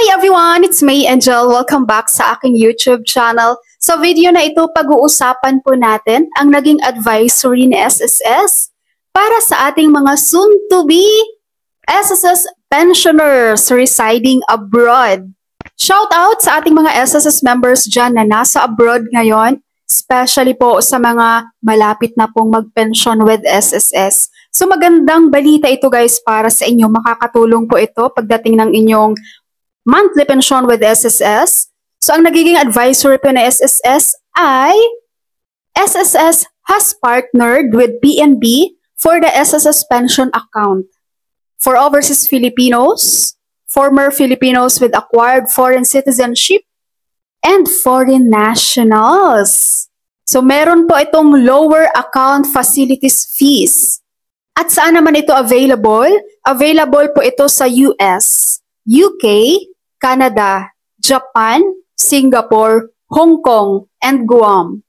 Hi everyone! It's May Angel. Welcome back sa aking YouTube channel. Sa video na ito, pag-uusapan po natin ang naging advisory ni SSS para sa ating mga soon-to-be SSS pensioners residing abroad. Shout out sa ating mga SSS members dyan na nasa abroad ngayon, especially po sa mga malapit na pong mag-pension with SSS. So magandang balita ito guys para sa inyo. Makakatulong po ito pagdating ng inyong monthly pension with SSS. So ang nagiging advisory po na SSS ay SSS has partnered with PNB for the SSS pension account for overseas Filipinos, former Filipinos with acquired foreign citizenship, and foreign nationals. So meron po itong lower account facilities fees. At saan naman ito available? Available po ito sa US, UK, Canada, Japan, Singapore, Hong Kong, and Guam.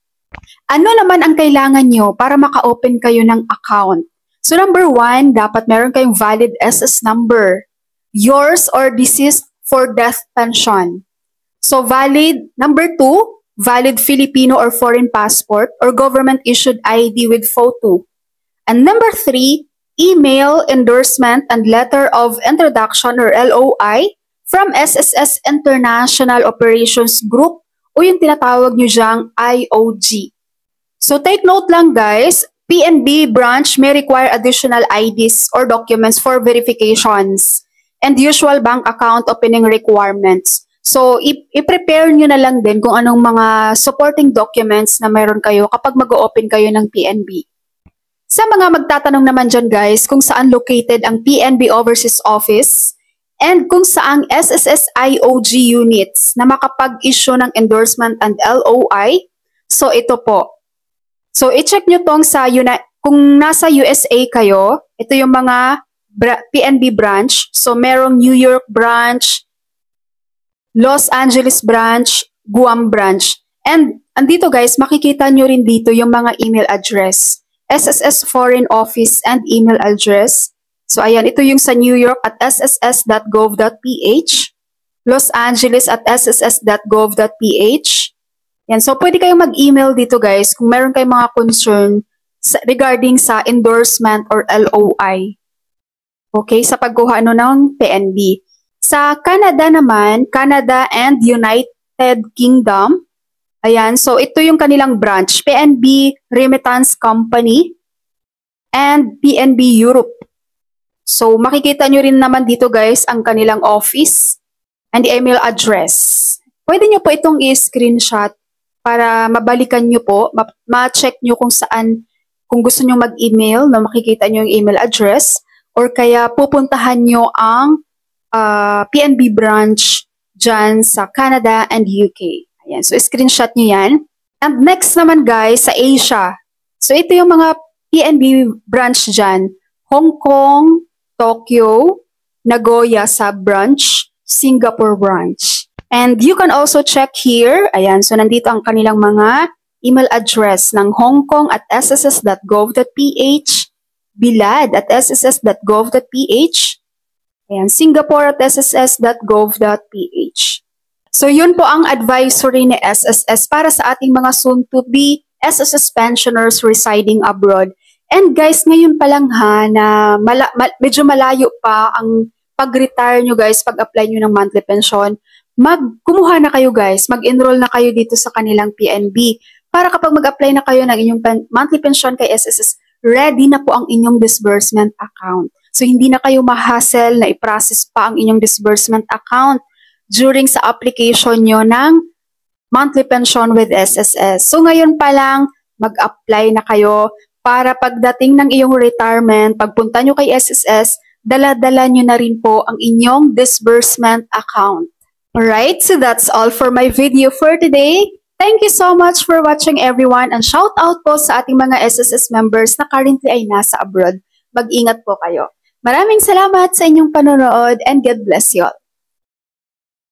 Ano naman ang kailangan nyo para maka-open kayo ng account? So number 1, dapat meron kayong valid SS number. Yours or deceased for death pension. So valid. Number 2, valid Filipino or foreign passport or government-issued ID with photo. And number 3, email, endorsement, and letter of introduction or LOI from SSS International Operations Group o yung tinatawag nyo dyang IOG. So take note lang guys, PNB branch may require additional IDs or documents for verifications and usual bank account opening requirements. So i-prepare nyo na lang din kung anong mga supporting documents na mayroon kayo kapag mag-open kayo ng PNB. Sa mga magtatanong naman dyan guys kung saan located ang PNB Overseas Office and kung saang SSS IOG units na makapag-issue ng endorsement and LOI, so ito po. So i-check nyo tong sa, kung nasa USA kayo, ito yung mga PNB branch. So merong New York branch, Los Angeles branch, Guam branch. And andito guys, makikita nyo rin dito yung mga email address. SSS Foreign Office and email address. So ayan, ito yung sa New York at sss.gov.ph, Los Angeles at sss.gov.ph. Yan, so pwede kayong mag-email dito guys kung meron kayong mga concern regarding sa endorsement or LOI. Okay, sa pagkuha ng PNB. Sa Canada naman, Canada and United Kingdom, ayan, so ito yung kanilang branch, PNB Remittance Company and PNB Europe. So makikita nyo rin naman dito guys ang kanilang office and the email address. Pwede nyo po itong i-screenshot para mabalikan nyo po, ma-check nyo kung saan, kung gusto nyo mag-email, na makikita nyo yung email address, or kaya pupuntahan nyo ang PNB branch dyan sa Canada and UK. Ayan, so screenshot nyo yan. And next naman guys, sa Asia. So ito yung mga PNB branch dyan. Hong Kong, Tokyo, Nagoya sub-branch, Singapore branch. And you can also check here. Ayan, so nandito ang kanilang mga email address ng Hong Kong at sss.gov.ph, Bilad at sss.gov.ph, ayan, Singapore at sss.gov.ph. So yun po ang advisory ni SSS para sa ating mga soon-to-be SSS pensioners residing abroad. And guys, ngayon pa lang ha, na medyo malayo pa ang pag-retire nyo guys, pag-apply nyo ng monthly pension, kumuha na kayo guys, mag-enroll na kayo dito sa kanilang PNB. Para kapag mag-apply na kayo ng inyong monthly pension kay SSS, ready na po ang inyong disbursement account. So hindi na kayo ma-hassle na i-process pa ang inyong disbursement account during sa application nyo ng monthly pension with SSS. So ngayon pa lang, mag-apply na kayo para pagdating ng iyong retirement, pagpunta nyo kay SSS, dala-dala nyo na rin po ang inyong disbursement account. Alright, so that's all for my video for today. Thank you so much for watching everyone and shout out po sa ating mga SSS members na currently ay nasa abroad. Mag-ingat po kayo. Maraming salamat sa inyong panonood and God bless you all.